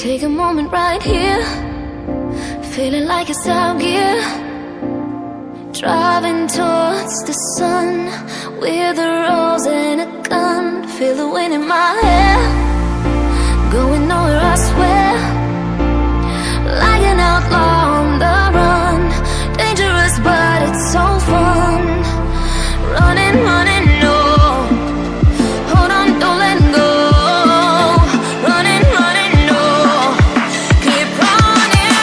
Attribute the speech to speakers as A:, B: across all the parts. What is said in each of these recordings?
A: Take a moment right here, feeling like it's out gear. Driving towards the sun with a rose and a gun. Feel the wind in my hair, going nowhere I swear. Like an outlaw on the run, dangerous but it's so fun. Running, running, no, hold on, don't let go. Running, running, no, keep running.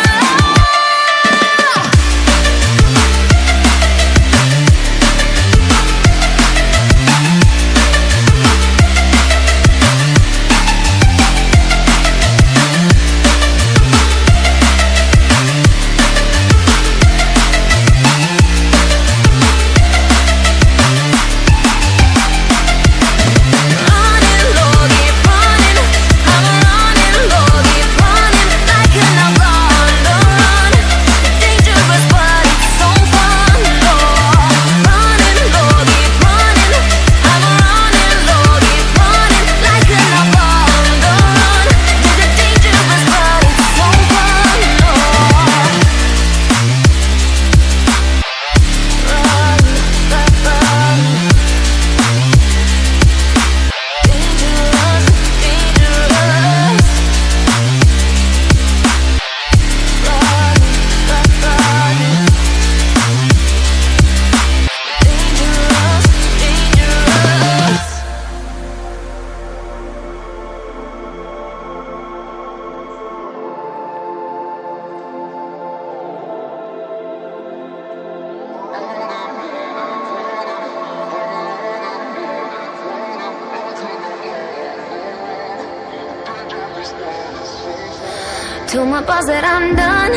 A: Told my boss that I'm done.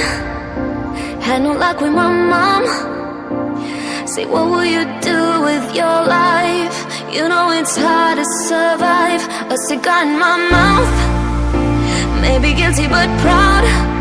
A: Had no luck with my mom. Say, what will you do with your life? You know it's hard to survive. A cigar in my mouth, maybe guilty but proud.